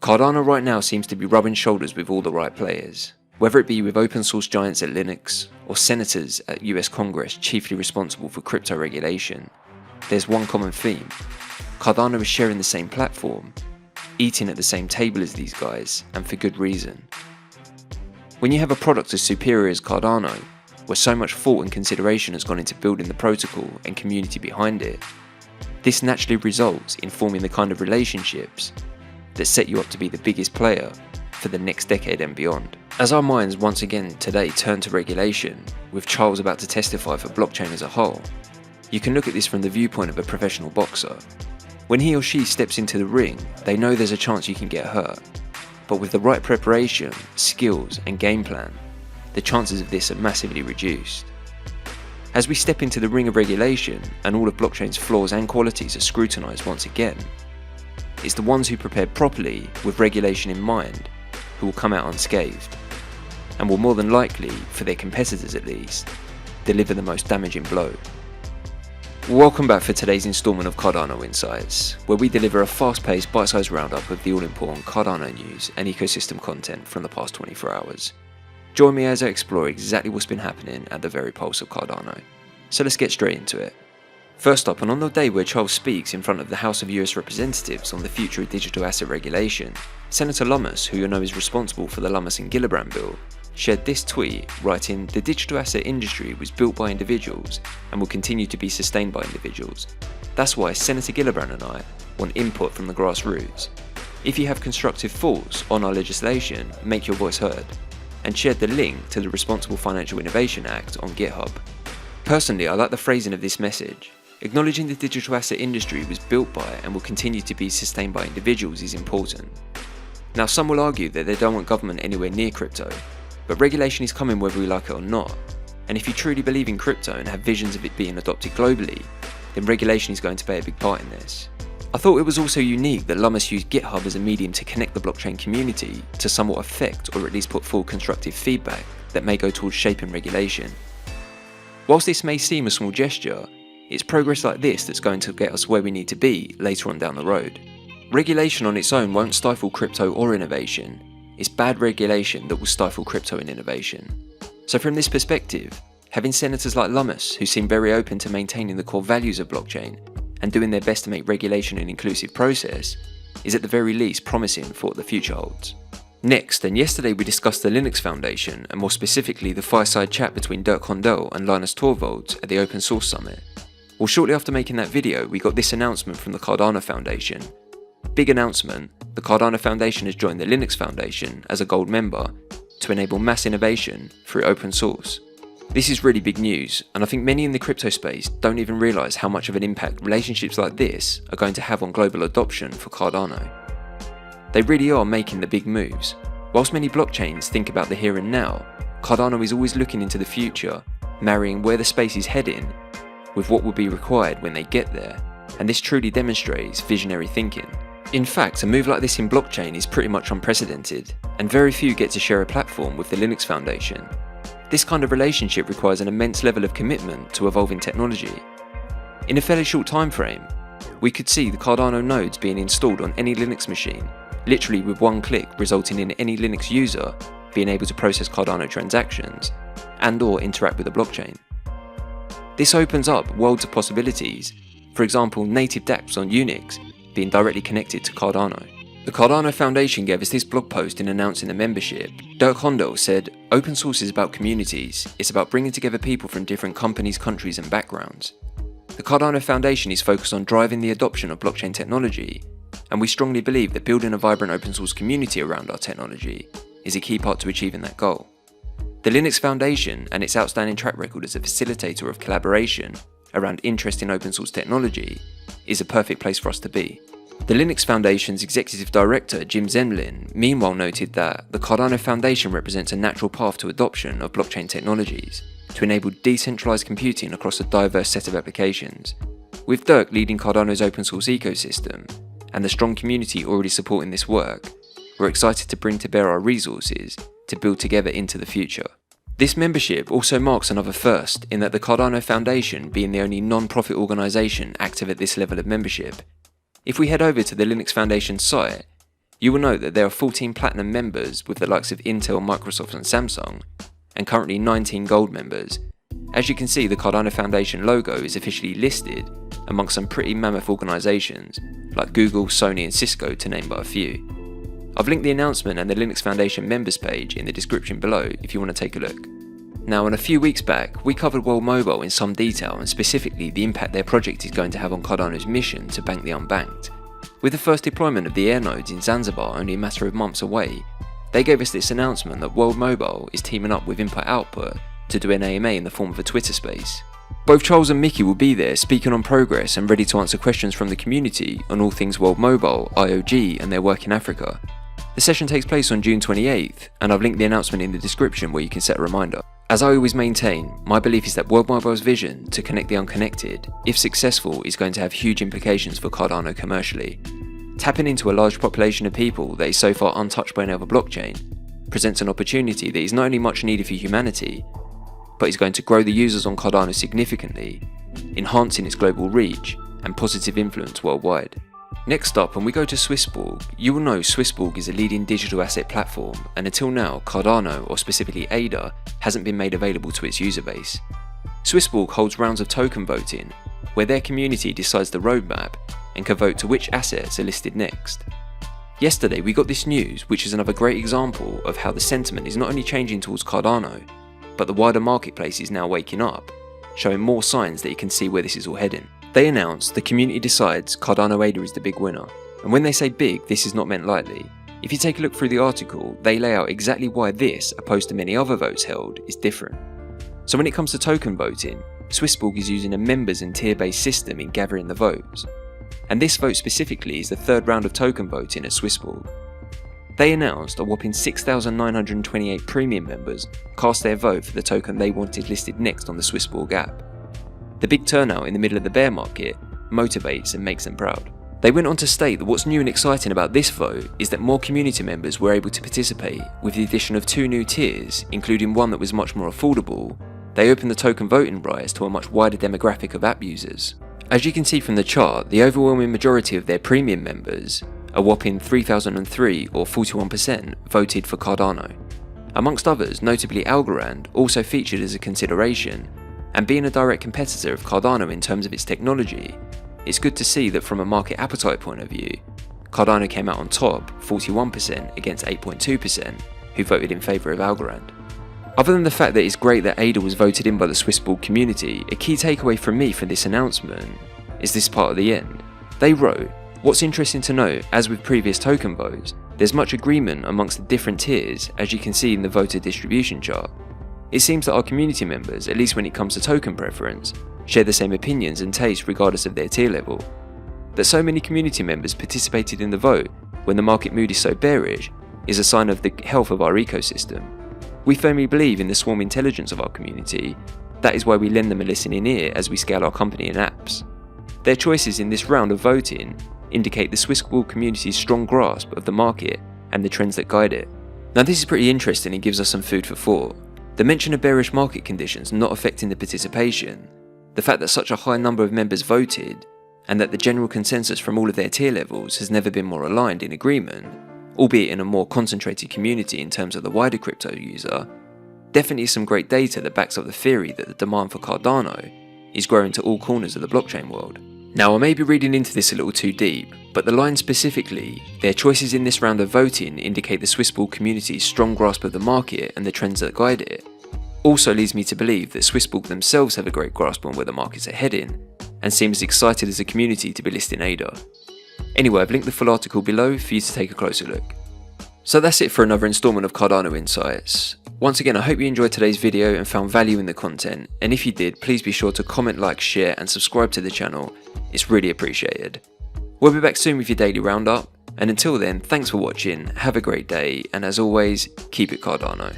Cardano right now seems to be rubbing shoulders with all the right players, whether it be with open source giants at Linux or senators at US Congress chiefly responsible for crypto regulation. There's one common theme: Cardano is sharing the same platform, eating at the same table as these guys, and for good reason. When you have a product as superior as Cardano, where so much thought and consideration has gone into building the protocol and community behind it, this naturally results in forming the kind of relationships that set you up to be the biggest player for the next decade and beyond. As our minds once again today turn to regulation, with Charles about to testify for blockchain as a whole, you can look at this from the viewpoint of a professional boxer. When he or she steps into the ring, they know there's a chance you can get hurt, but with the right preparation, skills and game plan, the chances of this are massively reduced. As we step into the ring of regulation and all of blockchain's flaws and qualities are scrutinised once again, it's the ones who prepared properly with regulation in mind who will come out unscathed, and will more than likely, for their competitors at least, deliver the most damaging blow. Welcome back for today's instalment of Cardano Insights, where we deliver a fast-paced, bite-sized roundup of the all-important Cardano news and ecosystem content from the past 24 hours. Join me as I explore exactly what's been happening at the very pulse of Cardano. So let's get straight into it. First up, and on the day where Charles speaks in front of the House of US Representatives on the future of digital asset regulation, Senator Lummis, who you know is responsible for the Lummis and Gillibrand bill, shared this tweet writing, "The digital asset industry was built by individuals and will continue to be sustained by individuals. That's why Senator Gillibrand and I want input from the grassroots. If you have constructive thoughts on our legislation, make your voice heard," and shared the link to the Responsible Financial Innovation Act on GitHub. Personally, I like the phrasing of this message. Acknowledging the digital asset industry was built by and will continue to be sustained by individuals is important. Now, some will argue that they don't want government anywhere near crypto, but regulation is coming whether we like it or not, and if you truly believe in crypto and have visions of it being adopted globally, then regulation is going to play a big part in this. I thought it was also unique that Lummis used GitHub as a medium to connect the blockchain community to somewhat affect or at least put forward constructive feedback that may go towards shaping regulation. Whilst this may seem a small gesture, it's progress like this that's going to get us where we need to be later on down the road. Regulation on its own won't stifle crypto or innovation. It's bad regulation that will stifle crypto and innovation. So from this perspective, having senators like Lummis, who seem very open to maintaining the core values of blockchain and doing their best to make regulation an inclusive process, is at the very least promising for what the future holds. Next, and yesterday we discussed the Linux Foundation, and more specifically the fireside chat between Dirk Hohndel and Linus Torvalds at the Open Source Summit. Well, shortly after making that video, we got this announcement from the Cardano Foundation. Big announcement, the Cardano Foundation has joined the Linux Foundation as a gold member to enable mass innovation through open source. This is really big news, and I think many in the crypto space don't even realise how much of an impact relationships like this are going to have on global adoption for Cardano. They really are making the big moves. Whilst many blockchains think about the here and now, Cardano is always looking into the future, marrying where the space is heading with what will be required when they get there, and this truly demonstrates visionary thinking. In fact, a move like this in blockchain is pretty much unprecedented, and very few get to share a platform with the Linux Foundation. This kind of relationship requires an immense level of commitment to evolving technology. In a fairly short time frame, we could see the Cardano nodes being installed on any Linux machine, literally with one click, resulting in any Linux user being able to process Cardano transactions and/or interact with the blockchain. This opens up worlds of possibilities, for example native dApps on Unix being directly connected to Cardano. The Cardano Foundation gave us this blog post in announcing the membership. Dirk Hohndel said, "Open source is about communities, it's about bringing together people from different companies, countries and backgrounds. The Cardano Foundation is focused on driving the adoption of blockchain technology, and we strongly believe that building a vibrant open source community around our technology is a key part to achieving that goal. The Linux Foundation and its outstanding track record as a facilitator of collaboration around interest in open source technology is a perfect place for us to be." The Linux Foundation's Executive Director, Jim Zemlin, meanwhile noted that the Cardano Foundation represents a natural path to adoption of blockchain technologies to enable decentralized computing across a diverse set of applications. With Dirk leading Cardano's open source ecosystem and the strong community already supporting this work, we're excited to bring to bear our resources to build together into the future. This membership also marks another first in that the Cardano Foundation being the only non-profit organisation active at this level of membership. If we head over to the Linux Foundation site, you will note that there are 14 platinum members with the likes of Intel, Microsoft and Samsung, and currently 19 gold members. As you can see, the Cardano Foundation logo is officially listed amongst some pretty mammoth organisations like Google, Sony and Cisco, to name but a few. I've linked the announcement and the Linux Foundation members page in the description below if you want to take a look. Now, a few weeks back, we covered World Mobile in some detail, and specifically the impact their project is going to have on Cardano's mission to bank the unbanked. With the first deployment of the Air nodes in Zanzibar only a matter of months away, they gave us this announcement that World Mobile is teaming up with Input Output to do an AMA in the form of a Twitter space. Both Charles and Mickey will be there speaking on progress and ready to answer questions from the community on all things World Mobile, IOG and their work in Africa. The session takes place on June 28th, and I've linked the announcement in the description where you can set a reminder. As I always maintain, my belief is that World Mobile's vision to connect the unconnected, if successful, is going to have huge implications for Cardano commercially. Tapping into a large population of people that is so far untouched by any other blockchain presents an opportunity that is not only much needed for humanity, but is going to grow the users on Cardano significantly, enhancing its global reach and positive influence worldwide. Next up, when we go to SwissBorg, you will know SwissBorg is a leading digital asset platform, and until now, Cardano, or specifically ADA, hasn't been made available to its user base. SwissBorg holds rounds of token voting, where their community decides the roadmap and can vote to which assets are listed next. Yesterday we got this news, which is another great example of how the sentiment is not only changing towards Cardano, but the wider marketplace is now waking up, showing more signs that you can see where this is all heading. They announced the community decides Cardano ADA is the big winner, and when they say big, this is not meant lightly. If you take a look through the article, they lay out exactly why this, opposed to many other votes held, is different. So when it comes to token voting, SwissBorg is using a members and tier-based system in gathering the votes, and this vote specifically is the third round of token voting at SwissBorg. They announced a whopping 6,928 premium members cast their vote for the token they wanted listed next on the SwissBorg app. The big turnout in the middle of the bear market motivates and makes them proud. They went on to state that what's new and exciting about this vote is that more community members were able to participate with the addition of 2 new tiers, including one that was much more affordable. They opened the token voting rights to a much wider demographic of app users. As you can see from the chart, the overwhelming majority of their premium members, a whopping 3,003 or 41%, voted for Cardano. Amongst others, notably Algorand also featured as a consideration, and being a direct competitor of Cardano in terms of its technology, it's good to see that from a market appetite point of view, Cardano came out on top, 41% against 8.2%, who voted in favour of Algorand. Other than the fact that it's great that ADA was voted in by the SwissBorg community, a key takeaway from me from this announcement is this part at the end. They wrote, "What's interesting to note, as with previous token votes, there's much agreement amongst the different tiers, as you can see in the voter distribution chart. It seems that our community members, at least when it comes to token preference, share the same opinions and tastes regardless of their tier level. That so many community members participated in the vote when the market mood is so bearish is a sign of the health of our ecosystem. We firmly believe in the swarm intelligence of our community. That is why we lend them a listening ear as we scale our company and apps. Their choices in this round of voting indicate the SwissBorg community's strong grasp of the market and the trends that guide it." Now this is pretty interesting and gives us some food for thought. The mention of bearish market conditions not affecting the participation, the fact that such a high number of members voted, and that the general consensus from all of their tier levels has never been more aligned in agreement, albeit in a more concentrated community in terms of the wider crypto user, definitely some great data that backs up the theory that the demand for Cardano is growing to all corners of the blockchain world. Now I may be reading into this a little too deep, but the line specifically, their choices in this round of voting indicate the SwissBorg community's strong grasp of the market and the trends that guide it, also leads me to believe that SwissBorg themselves have a great grasp on where the markets are heading, and seem as excited as a community to be listing ADA. Anyway, I've linked the full article below for you to take a closer look. So that's it for another installment of Cardano Insights. Once again, I hope you enjoyed today's video and found value in the content, and if you did, please be sure to comment, like, share and subscribe to the channel. It's really appreciated. We'll be back soon with your daily roundup, and until then, thanks for watching, have a great day, and as always, keep it Cardano.